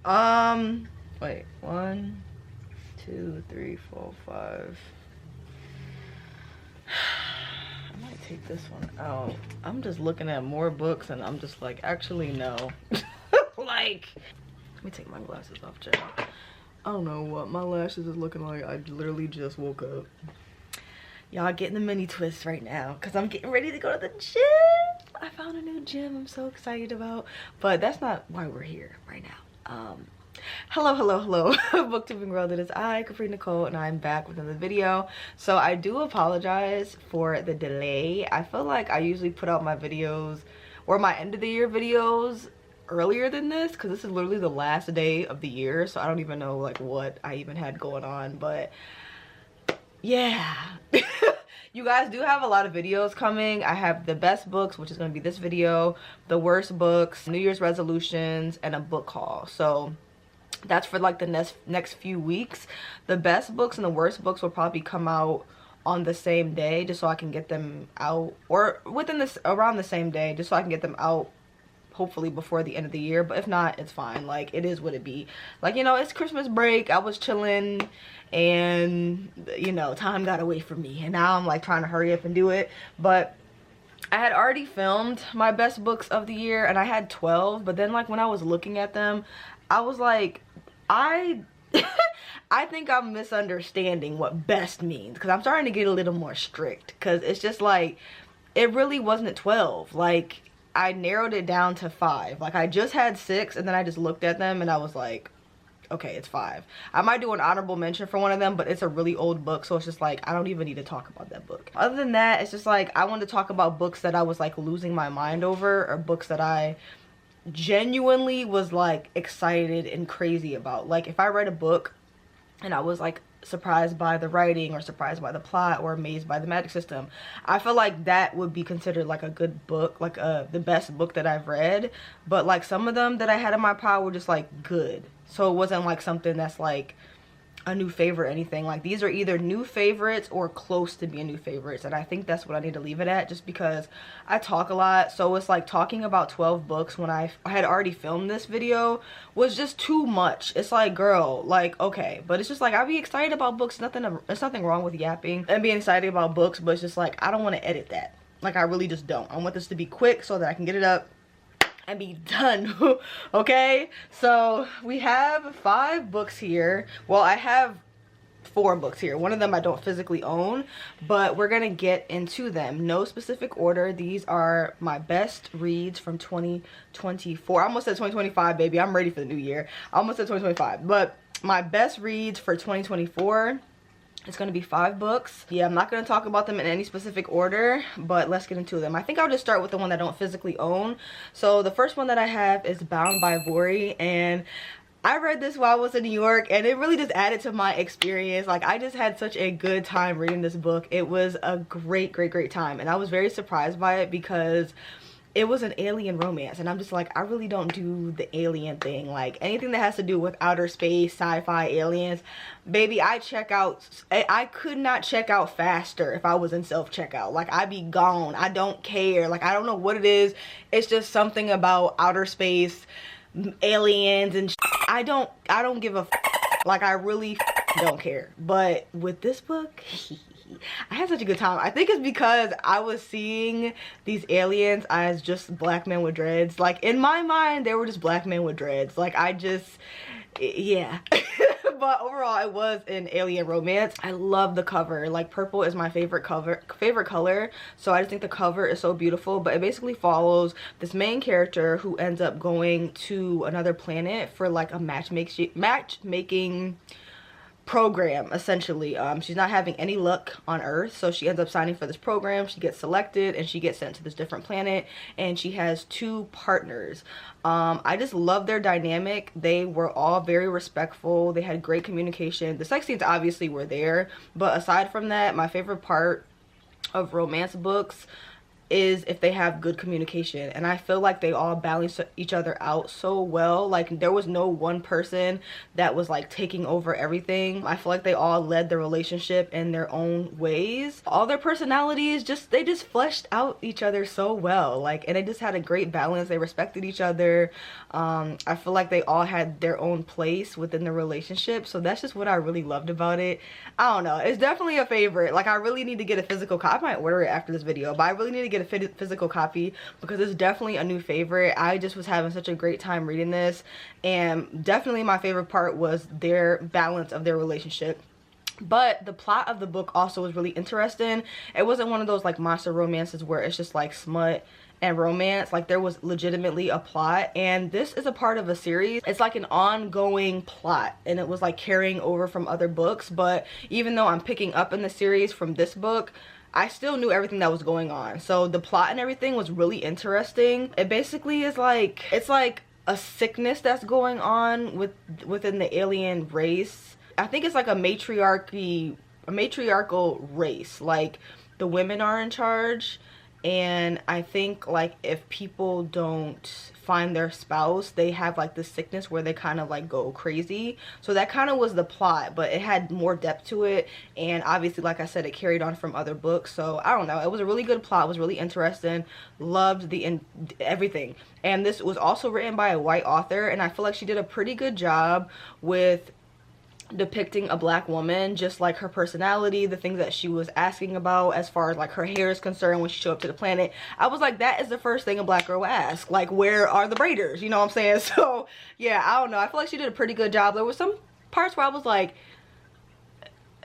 Wait, 1, 2, 3, 4, 5. I might take this one out. I'm just looking at more books and I'm just like, actually no. Like, let me take my glasses off, Jay. I don't know what my lashes is looking like. I literally just woke up. Y'all getting the mini twist right now because I'm getting ready to go to the gym. I found a new gym I'm so excited about, but that's not why we're here right now. Hello booktubing world. It is I, Capri Nicole, and I'm back with another video. So I do apologize for the delay. I feel like I usually put out my videos or my end of the year videos earlier than this because this is literally the last day of the year, so I don't even know like what I even had going on, but yeah. You guys do have a lot of videos coming. I have the best books, which is going to be this video, the worst books, New Year's resolutions, and a book haul. So that's for like the next few weeks. The best books and the worst books will probably come out on the same day, just so I can get them out, or within this around the same day, just so I can get them out hopefully before the end of the year. But if not, it's fine. Like, it is what it be. Like, you know, it's Christmas break. I was chilling and, you know, time got away from me, and now I'm like trying to hurry up and do it. But I had already filmed my best books of the year and I had 12, but then like when I was looking at them, I was like, I think I'm misunderstanding what best means, because I'm starting to get a little more strict, because it's just like, it really wasn't 12. Like, I narrowed it down to 5. Like, I just had 6 and then I just looked at them and I was like, okay, it's 5. I might do an honorable mention for one of them, but it's a really old book, so it's just like, I don't even need to talk about that book. Other than that, it's just like, I want to talk about books that I was like losing my mind over, or books that I genuinely was like excited and crazy about. Like, if I read a book and I was like surprised by the writing, or surprised by the plot, or amazed by the magic system, I feel like that would be considered like a good book, like the best book that I've read. But like some of them that I had in my pile were just like good, so it wasn't like something that's like a new favorite or anything. Like, these are either new favorites or close to being new favorites, and I think that's what I need to leave it at, just because I talk a lot. So it's like, talking about 12 books when I had already filmed this video was just too much. It's like, girl, like, okay. But it's just like, I be excited about books. There's nothing wrong with yapping and being excited about books, but it's just like, I don't want to edit that. Like, I really just don't. I want this to be quick so that I can get it up and be done. Okay, so we have 5 books here. Well, I have 4 books here. One of them I don't physically own, but we're gonna get into them. No specific order. These are my best reads from 2024. I almost said 2025, baby. I'm ready for the new year. I almost said 2025, but my best reads for 2024. It's going to be 5 books. Yeah, I'm not going to talk about them in any specific order, but let's get into them. I think I'll just start with the one that I don't physically own. So the first one that I have is Bound by Vori, and I read this while I was in New York, and it really just added to my experience. Like, I just had such a good time reading this book. It was a great time, and I was very surprised by it because it was an alien romance, and I'm just like, I really don't do the alien thing. Like, anything that has to do with outer space, sci-fi, aliens, baby, I check out. I could not check out faster if I was in self-checkout. Like, I'd be gone. I don't care. Like, I don't know what it is. It's just something about outer space, aliens, and I don't give a like, I really don't care. But with this book, I had such a good time. I think it's because I was seeing these aliens as just black men with dreads. Like, in my mind, they were just black men with dreads. Like, yeah. But overall, it was an alien romance. I love the cover. Like, purple is my favorite color. So I just think the cover is so beautiful. But it basically follows this main character who ends up going to another planet for like a matchmaking program, essentially. She's not having any luck on Earth, so she ends up signing for this program. She gets selected and she gets sent to this different planet, and she has 2 partners. I just love their dynamic. They were all very respectful. They had great communication. The sex scenes obviously were there, but aside from that, my favorite part of romance books is if they have good communication, and I feel like they all balance each other out so well. Like there was no one person that was like taking over everything. I feel like they all led the relationship in their own ways. All their personalities they just fleshed out each other so well, like, and they just had a great balance. They respected each other. I feel like they all had their own place within the relationship, so that's just what I really loved about it. I don't know, it's definitely a favorite. Like I really need to get a physical copy. I might order it after this video, but I really need to get a physical copy because it's definitely a new favorite. I just was having such a great time reading this, and definitely my favorite part was their balance of their relationship. But the plot of the book also was really interesting. It wasn't one of those like monster romances where it's just like smut and romance. Like there was legitimately a plot, and this is a part of a series. It's like an ongoing plot, and it was like carrying over from other books. But even though I'm picking up in the series from this book, I still knew everything that was going on. So the plot and everything was really interesting. It basically is like, it's like a sickness that's going on within the alien race. I think it's like a matriarchal race. Like the women are in charge, and I think like if people don't find their spouse, they have like this sickness where they kind of like go crazy. So that kind of was the plot, but it had more depth to it, and obviously, like I said, it carried on from other books. So I don't know, it was a really good plot. It was really interesting. Loved everything. And this was also written by a white author, and I feel like she did a pretty good job with depicting a black woman, just like her personality, the things that she was asking about as far as like her hair is concerned when she showed up to the planet. I was like, that is the first thing a black girl will ask, like, where are the braiders, you know what I'm saying? So yeah, I don't know, I feel like she did a pretty good job. There were some parts where I was like,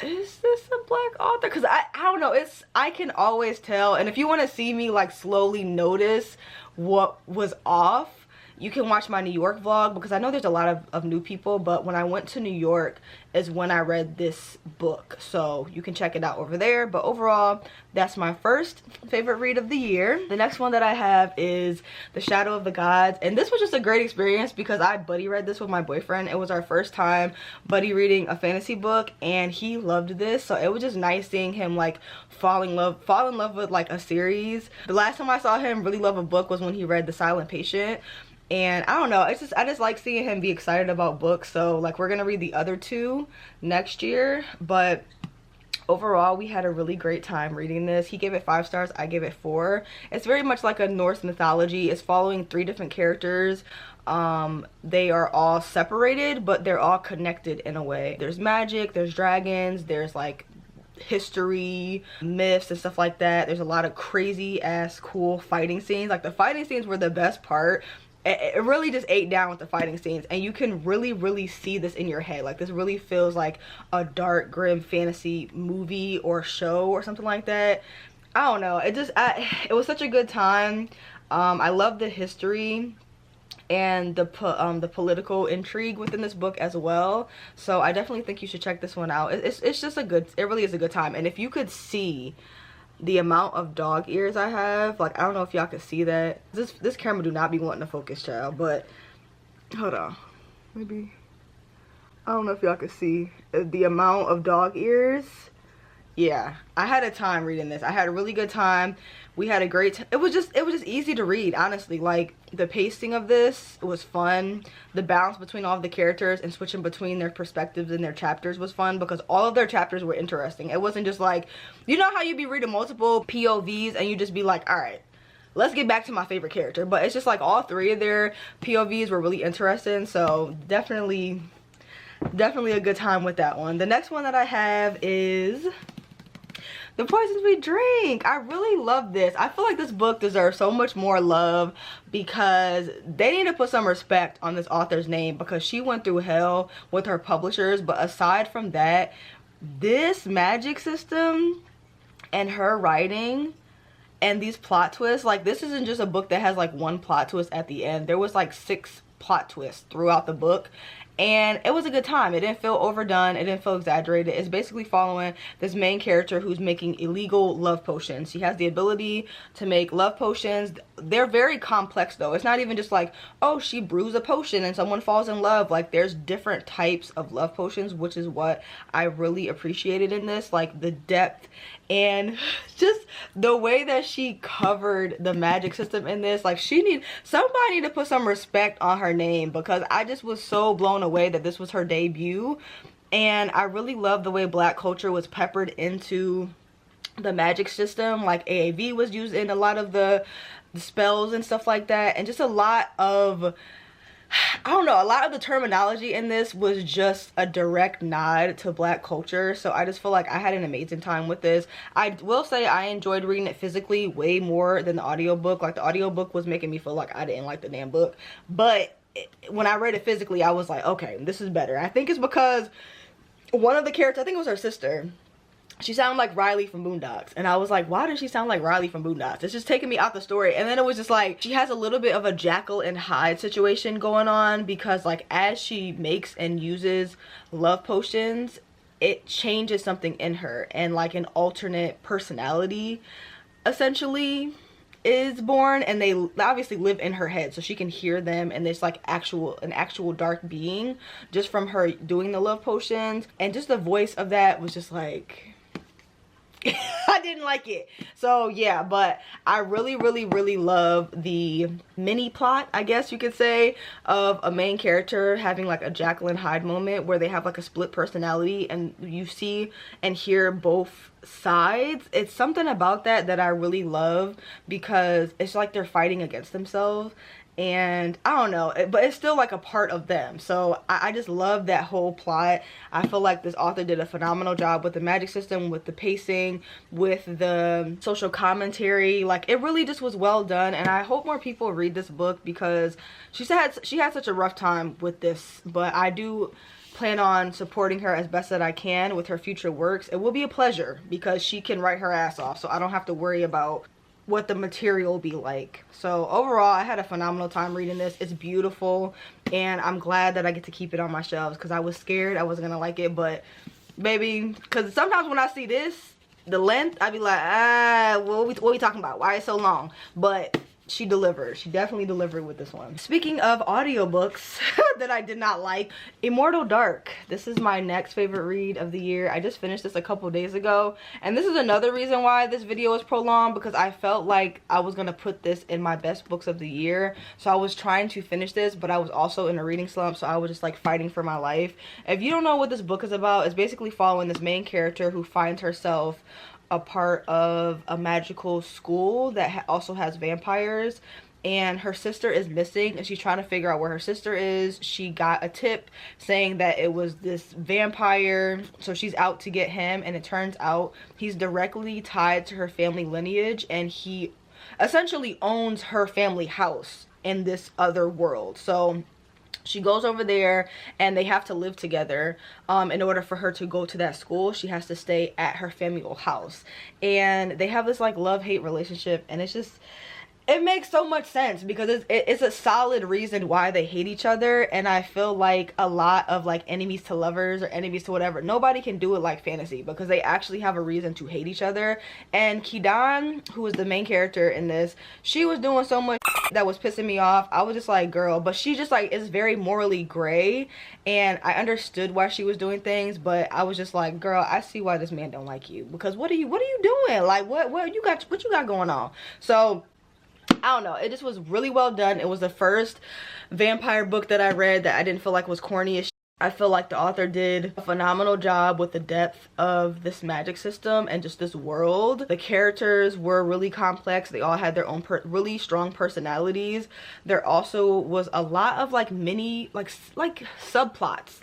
is this a black author? Because I don't know, I can always tell. And if you want to see me like slowly notice what was off, you can watch my New York vlog, because I know there's a lot of new people, but when I went to New York is when I read this book, so you can check it out over there. But overall, that's my first favorite read of the year. The next one that I have is The Shadow of the Gods, and this was just a great experience because I buddy read this with my boyfriend. It was our first time buddy reading a fantasy book, and he loved this, so it was just nice seeing him like fall in love with like a series. The last time I saw him really love a book was when he read The Silent Patient. And I don't know, I just like seeing him be excited about books. So like we're gonna read the other two next year, but overall we had a really great time reading this. He gave it 5 stars, I gave it 4. It's very much like a Norse mythology. It's following 3 different characters. They are all separated, but they're all connected in a way. There's magic, there's dragons, there's like history, myths and stuff like that. There's a lot of crazy ass cool fighting scenes. Like the fighting scenes were the best part. It really just ate down with the fighting scenes, and you can really see this in your head. Like this really feels like a dark, grim fantasy movie or show or something like that. I don't know, it was such a good time. I love the history and the political intrigue within this book as well, so I definitely think you should check this one out. It's just it really is a good time. And if you could see the amount of dog ears I have, like I don't know if y'all could see that. This camera do not be wanting to focus, child, but hold on, maybe I don't know if y'all could see the amount of dog ears. Yeah, I had a time reading this. I had a really good time. We had a great it was just easy to read, honestly. Like the pacing of this was fun. The balance between all of the characters and switching between their perspectives and their chapters was fun, because all of their chapters were interesting. It wasn't just like, you know how you be reading multiple POVs and you just be like, all right, let's get back to my favorite character. But it's just like all 3 of their POVs were really interesting, so definitely a good time with that one. The next one that I have is The Poisons We Drink. I really love this. I feel like this book deserves so much more love, because they need to put some respect on this author's name, because she went through hell with her publishers. But aside from that, this magic system and her writing and these plot twists, like this isn't just a book that has like one plot twist at the end. There was like 6 plot twists throughout the book, and it was a good time. It didn't feel overdone, it didn't feel exaggerated. It's basically following this main character who's making illegal love potions. She has the ability to make love potions. They're very complex though. It's not even just like, oh, she brews a potion and someone falls in love. Like, there's different types of love potions, which is what I really appreciated in this, like the depth and just the way that she covered the magic system in this. Like, somebody need to put some respect on her name, because I just was so blown away that this was her debut. And I really love the way Black culture was peppered into the magic system. Like, AAV was used in a lot of the spells and stuff like that, and just a lot of, I don't know, a lot of the terminology in this was just a direct nod to Black culture. So I just feel like I had an amazing time with this. I will say I enjoyed reading it physically way more than the audiobook. Like, the audiobook was making me feel like I didn't like the damn book, but when I read it physically, I was like, okay, this is better. I think it's because one of the characters, I think it was her sister, she sounded like Riley from Boondocks, and I was like, why does she sound like Riley from Boondocks? It's just taking me out the story. And then it was just like, she has a little bit of a Jekyll and Hyde situation going on, because like as she makes and uses love potions, it changes something in her, and like an alternate personality essentially is born, and they obviously live in her head, so she can hear them, and there's like an actual dark being just from her doing the love potions. And just the voice of that was just like, I didn't like it. So yeah, but I really love the mini plot, I guess you could say, of a main character having like a Jekyll and Hyde moment where they have like a split personality and you see and hear both sides. It's something about that I really love, because it's like they're fighting against themselves, and I don't know, but it's still like a part of them. So I just love that whole plot. I feel like this author did a phenomenal job with the magic system, with the pacing, with the social commentary. Like, it really just was well done, and I hope more people read this book, because she had such a rough time with this. But I do plan on supporting her as best that I can with her future works. It will be a pleasure, because she can write her ass off, so I don't have to worry about what the material will be like. So overall, I had a phenomenal time reading this. It's beautiful, and I'm glad that I get to keep it on my shelves, because I was scared I wasn't gonna like it. But baby, because sometimes when I see this, the length, I'd be like, what are we talking about? Why is it so long? But she delivered. She definitely delivered with this one. Speaking of audiobooks that I did not like, Immortal Dark. This is my next favorite read of the year. I just finished this a couple days ago, and this is another reason why this video is prolonged, because I felt like I was gonna put this in my best books of the year. So I was trying to finish this, but I was also in a reading slump, so I was just like fighting for my life. If you don't know what this book is about, it's basically following this main character who finds herself a part of a magical school that also has vampires, and her sister is missing, and she's trying to figure out where her sister is. She got a tip saying that it was this vampire, so she's out to get him, and it turns out he's directly tied to her family lineage, and he essentially owns her family house in this other world. So she goes over there, and they have to live together. In order for her to go to that school, she has to stay at her familial house, and they have this like love-hate relationship, and it's just, it makes so much sense, because it's a solid reason why they hate each other. And I feel like a lot of like enemies to lovers or enemies to whatever, nobody can do it like fantasy, because they actually have a reason to hate each other. And Kidan, who is the main character in this, she was doing so much that was pissing me off. I was just like, girl, but she just like is very morally gray, and I understood why she was doing things, but I was just like, girl, I see why this man don't like you, because what are you doing? Like, what you got going on? So I don't know, it just was really well done. It was the first vampire book that I read that I didn't feel like was corny as shit. I feel like the author did a phenomenal job with the depth of this magic system and just this world. The characters were really complex. They all had their own really strong personalities. There also was a lot of like mini like subplots.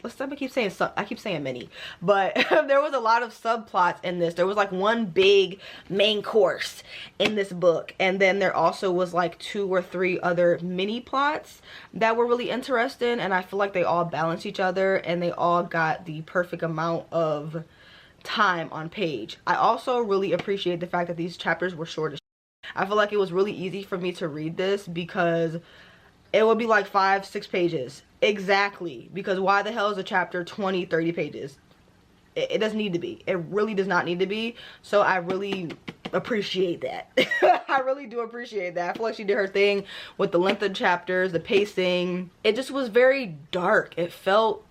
I keep saying mini, but there was a lot of subplots in this. There was like one big main course in this book, and then there also was like 2 or 3 other mini plots that were really interesting, and I feel like they all balance each other, and they all got the perfect amount of time on page. I also really appreciate the fact that these chapters were short as shit. I feel like it was really easy for me to read this, because it would be like 5-6 pages. Exactly. Because why the hell is a chapter 20-30 pages? It doesn't need to be. It really does not need to be. So I really appreciate that. I really do appreciate that. I feel like she did her thing with the length of chapters, the pacing. It just was very dark. It felt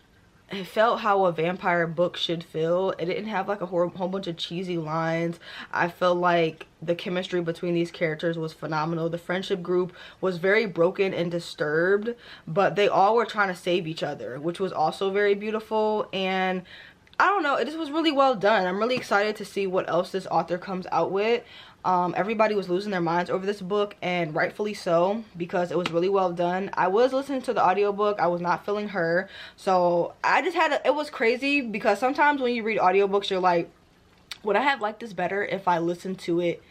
how a vampire book should feel. It didn't have like a whole bunch of cheesy lines. I felt like the chemistry between these characters was phenomenal. The friendship group was very broken and disturbed, but they all were trying to save each other, which was also very beautiful. And I don't know, it just was really well done. I'm really excited to see what else this author comes out with. Everybody was losing their minds over this book, and rightfully so, because it was really well done. I was listening to the audiobook. I was not feeling her, so I just had it was crazy, because sometimes when you read audiobooks, you're like, would I have liked this better if I listened to it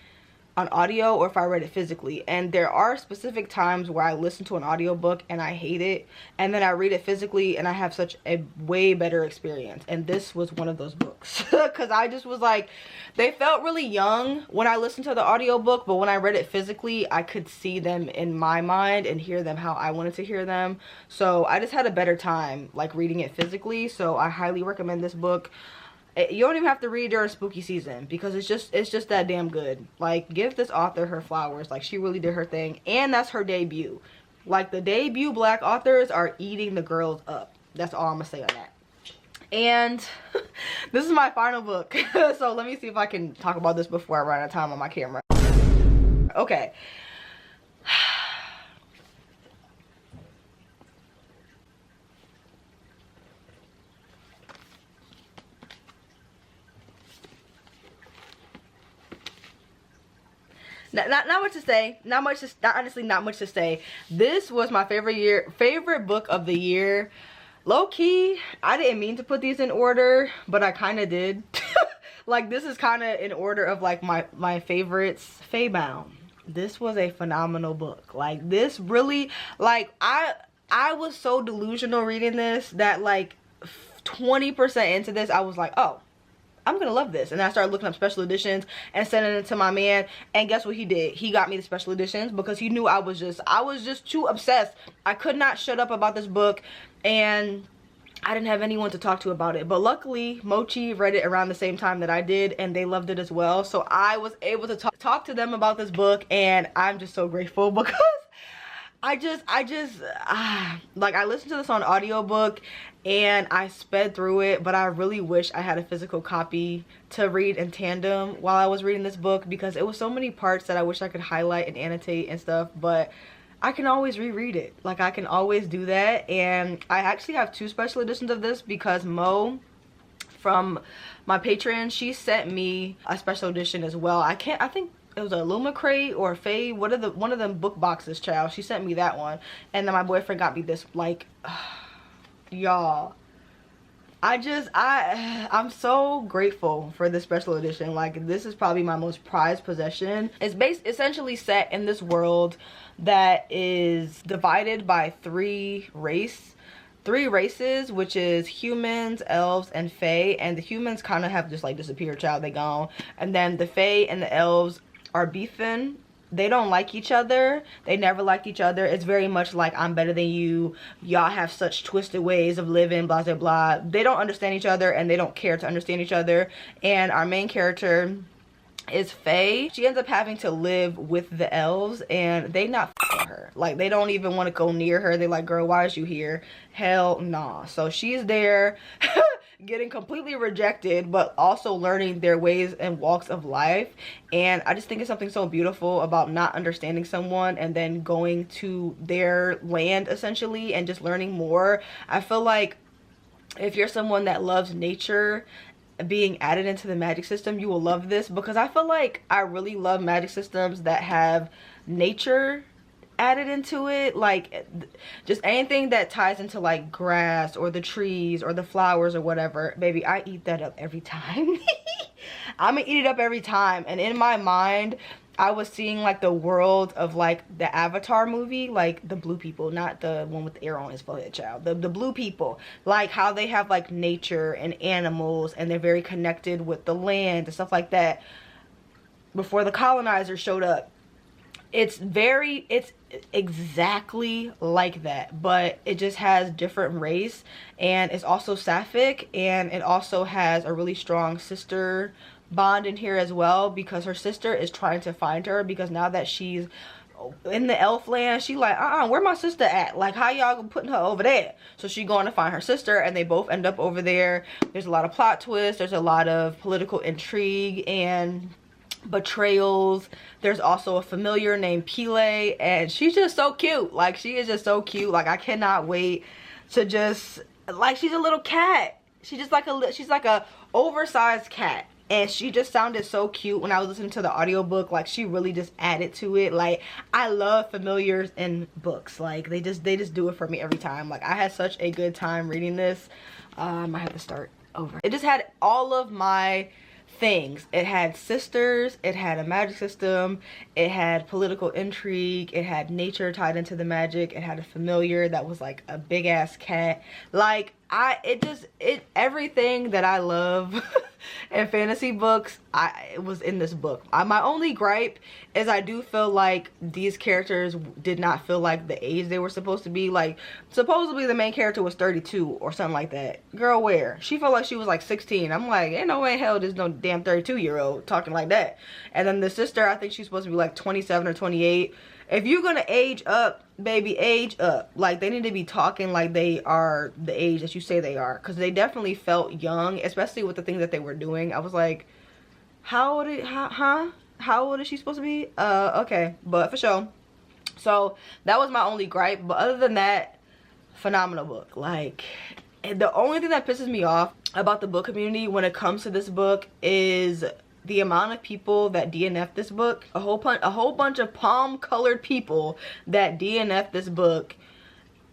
on audio or if I read it physically? And there are specific times where I listen to an audiobook and I hate it, and then I read it physically and I have such a way better experience. And this was one of those books because I just was like, they felt really young when I listened to the audiobook, but when I read it physically, I could see them in my mind and hear them how I wanted to hear them. So I just had a better time like reading it physically. So I highly recommend this book. You don't even have to read during spooky season, because it's just that damn good. Like, give this author her flowers. Like, she really did her thing, and that's her debut. Like, the debut black authors are eating the girls up. That's all I'm gonna say on that. And this is my final book. So let me see if I can talk about this before I run out of time on my camera. Okay. Not much to say. Honestly, not much to say. This was my favorite book of the year. Low key, I didn't mean to put these in order, but I kind of did. Like, this is kind of in order of like my favorites. Faebound. This was a phenomenal book. Like, this really, like, I was so delusional reading this that like 20% into this I was like, oh, I'm gonna love this. And I started looking up special editions and sending it to my man, and guess what he did? He got me the special editions because he knew I was just too obsessed. I could not shut up about this book, and I didn't have anyone to talk to about it. But luckily, Mochi read it around the same time that I did, and they loved it as well. So I was able to talk to them about this book, and I'm just so grateful because like, I listened to this on audiobook and I sped through it, but I really wish I had a physical copy to read in tandem while I was reading this book, because it was so many parts that I wish I could highlight and annotate and stuff. But I can always reread it. Like, I can always do that. And I actually have 2 special editions of this because Mo from my Patreon, she sent me a special edition as well. I think it was a Luma crate or a Faye, one of them book boxes, child. She sent me that one, and then my boyfriend got me this. Like, y'all, I'm so grateful for this special edition. Like, this is probably my most prized possession. It's essentially set in this world that is divided by 3 races, which is humans, elves, and fae. And the humans kind of have just like disappeared, child. They gone. And then the fae and the elves are beefing. They don't like each other. They never liked each other. It's very much like, I'm better than you. Y'all have such twisted ways of living, blah, blah, blah. They don't understand each other, and they don't care to understand each other. And our main character is Faye. She ends up having to live with the elves, and they not f***ing her. Like, they don't even want to go near her. They like, girl, why is you here? Hell nah. So she's there getting completely rejected, but also learning their ways and walks of life. And I just think it's something so beautiful about not understanding someone and then going to their land essentially and just learning more. I feel like if you're someone that loves nature being added into the magic system, you will love this, because I feel like I really love magic systems that have nature added into it. Like, just anything that ties into like grass or the trees or the flowers or whatever, baby, I eat that up every time. I'm gonna eat it up every time. And in my mind, I was seeing like the world of like the Avatar movie, like the blue people, not the one with the arrow on his forehead, child. The blue people, like how they have like nature and animals, and they're very connected with the land and stuff like that before the colonizers showed up. it's exactly like that, but it just has different race, and it's also sapphic, and it also has a really strong sister bond in here as well, because her sister is trying to find her, because now that she's in the elf land, she like, where my sister at? Like, how y'all putting her over there? So she going to find her sister, and they both end up over there. There's a lot of plot twists, there's a lot of political intrigue and betrayals. There's also a familiar named Pile, and she's just so cute. Like, she is just so cute. Like, I cannot wait to just, like, she's a little cat. She's just like she's like a oversized cat, and she just sounded so cute when I was listening to the audiobook. Like, she really just added to it. Like, I love familiars in books. Like, they just do it for me every time. Like, I had such a good time reading this. I have to start over. It just had all of my things. It had sisters, it had a magic system, it had political intrigue, it had nature tied into the magic, it had a familiar that was like a big ass cat. Like, everything that I love in fantasy books, it was in this book. My only gripe is I do feel like these characters did not feel like the age they were supposed to be. Like, supposedly the main character was 32 or something like that. Girl, where? She felt like she was like 16. I'm like, ain't no way in hell there's no damn 32-year-old talking like that. And then the sister, I think she's supposed to be like 27 or 28. If you're gonna age up, baby, age up. Like, they need to be talking like they are the age that you say they are, because they definitely felt young, especially with the things that they were doing. I was like, how old is she supposed to be? Okay, but for sure. So that was my only gripe, but other than that, phenomenal book. Like, the only thing that pisses me off about the book community when it comes to this book is the amount of people that DNF this book. A whole bunch of palm colored people that DNF this book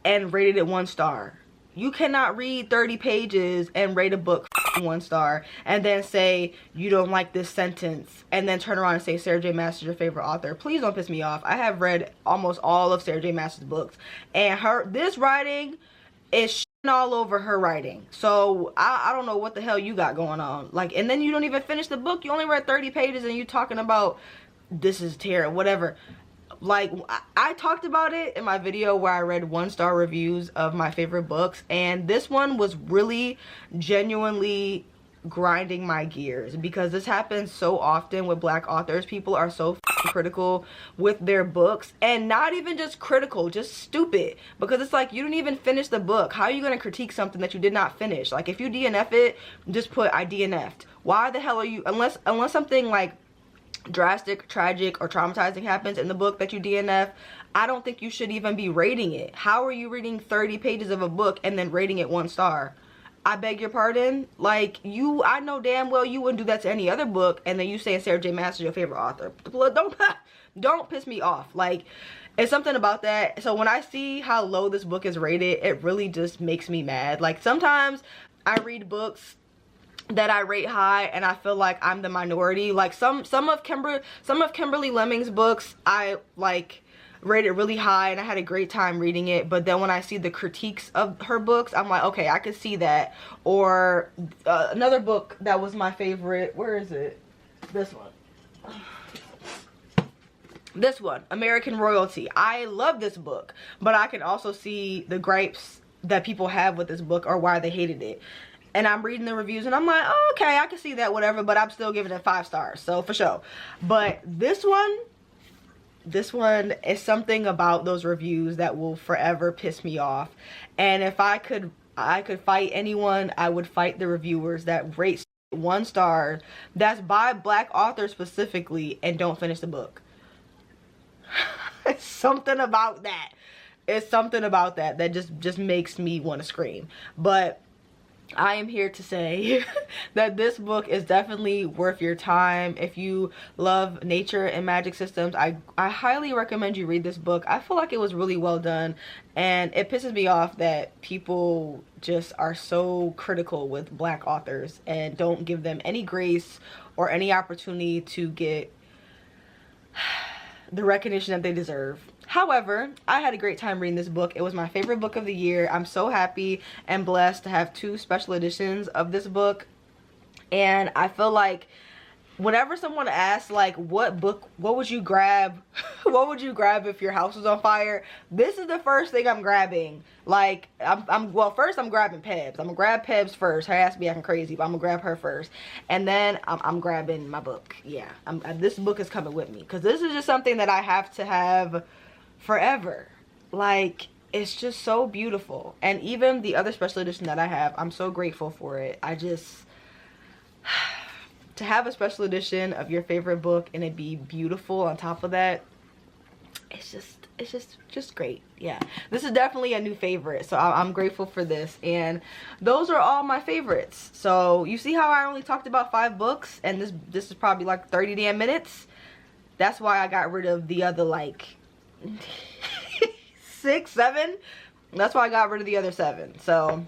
and rated it 1 star. You cannot read 30 pages and rate a book 1 star and then say you don't like this sentence and then turn around and say Sarah J. Maas is your favorite author. Please don't piss me off. I have read almost all of Sarah J. Maas's books, and this writing is all over her writing. So I don't know what the hell you got going on. Like, and then you don't even finish the book. You only read 30 pages and you talking about this is terrible, whatever. Like, I talked about it in my video where I read 1-star reviews of my favorite books, and this one was really genuinely grinding my gears, because this happens so often with Black authors. People are so critical with their books, and not even just critical, just stupid, because it's like, you didn't even finish the book. How are you going to critique something that you did not finish? Like, if you DNF it, just put I DNF'd. Why the hell are you, unless something like drastic, tragic, or traumatizing happens in the book that you DNF, I don't think you should even be rating it. How are you reading 30 pages of a book and then rating it 1 star? I beg your pardon? Like, I know damn well you wouldn't do that to any other book, and then you say Sarah J. Maas is your favorite author. Don't piss me off. Like, it's something about that. So when I see how low this book is rated, it really just makes me mad. Like, sometimes I read books that I rate high and I feel like I'm the minority. Like, some of Kimberly Lemming's books I like rated really high and I had a great time reading it, but then when I see the critiques of her books, I'm like, okay, I could see that. Or another book that was my favorite, where is it? This one, American Royalty. I love this book, but I can also see the gripes that people have with this book or why they hated it. And I'm reading the reviews and I'm like, oh, okay, I can see that, whatever, but I'm still giving it 5 stars, so for sure. But this one is something about those reviews that will forever piss me off. And if I could fight anyone, I would fight the reviewers that rate 1 star that's by Black authors specifically and don't finish the book. It's something about that. It's something about that just makes me want to scream. But I am here to say that this book is definitely worth your time. If you love nature and magic systems, I highly recommend you read this book. I feel like it was really well done, and it pisses me off that people just are so critical with Black authors and don't give them any grace or any opportunity to get the recognition that they deserve. However, I had a great time reading this book. It was my favorite book of the year. I'm so happy and blessed to have 2 special editions of this book. And I feel like whenever someone asks like what would you grab, what would you grab if your house was on fire, this is the first thing I'm grabbing. Like well, first I'm grabbing Pebs. I'm gonna grab Pebs first. Her ass be acting crazy, but I'm gonna grab her first, and then I'm grabbing my book. Yeah, this book is coming with me because this is just something that I have to have forever. Like, it's just so beautiful. And even the other special edition that I have, I'm so grateful for it. I just, to have a special edition of your favorite book and it be beautiful on top of that, it's just great. Yeah, this is definitely a new favorite, so I'm grateful for this. And those are all my favorites. So you see how I only talked about 5 books, and this is probably like 30 damn minutes. That's why I got rid of the other like 6, 7. That's why I got rid of the other 7. So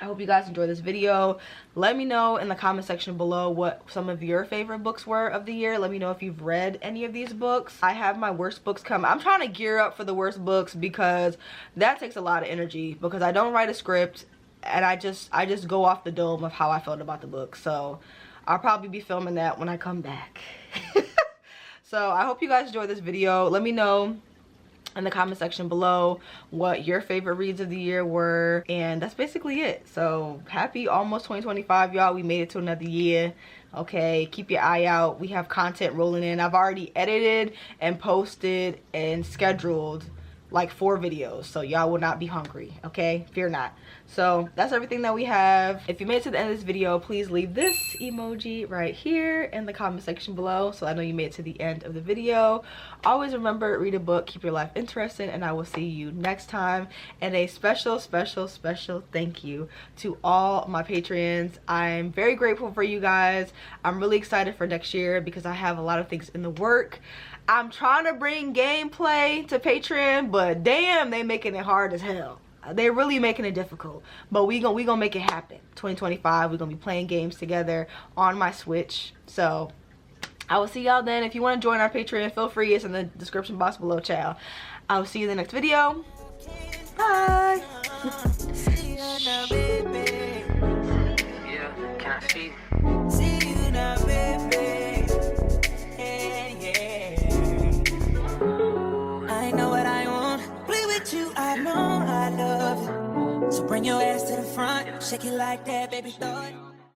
I hope you guys enjoyed this video. Let me know in the comment section below what some of your favorite books were of the year. Let me know if you've read any of these books. I have my worst books coming. I'm trying to gear up for the worst books because that takes a lot of energy, because I don't write a script and I just go off the dome of how I felt about the book. So I'll probably be filming that when I come back. So I hope you guys enjoyed this video. Let me know in the comment section below what your favorite reads of the year were, and that's basically it. So happy almost 2025, y'all. We made it to another year. Okay, keep your eye out. We have content rolling in. I've already edited and posted and scheduled like 4 videos, so y'all will not be hungry. Okay, fear not. So that's everything that we have. If you made it to the end of this video, please leave this emoji right here in the comment section below so I know you made it to the end of the video. Always remember, read a book, keep your life interesting, and I will see you next time. And a special thank you to all my Patreons. I'm very grateful for you guys. I'm really excited for next year because I have a lot of things in the work. I'm trying to bring gameplay to Patreon, but damn, they making it hard as hell. They're really making it difficult, but we gonna make it happen. 2025, we're gonna be playing games together on my Switch. So I will see y'all then. If you want to join our Patreon, feel free. It's in the description box below, child. I will see you in the next video. Bye. Yeah, can I speak? I know what I want. Play with you, I know I love it. So bring your ass to the front, shake it like that, baby, throw it.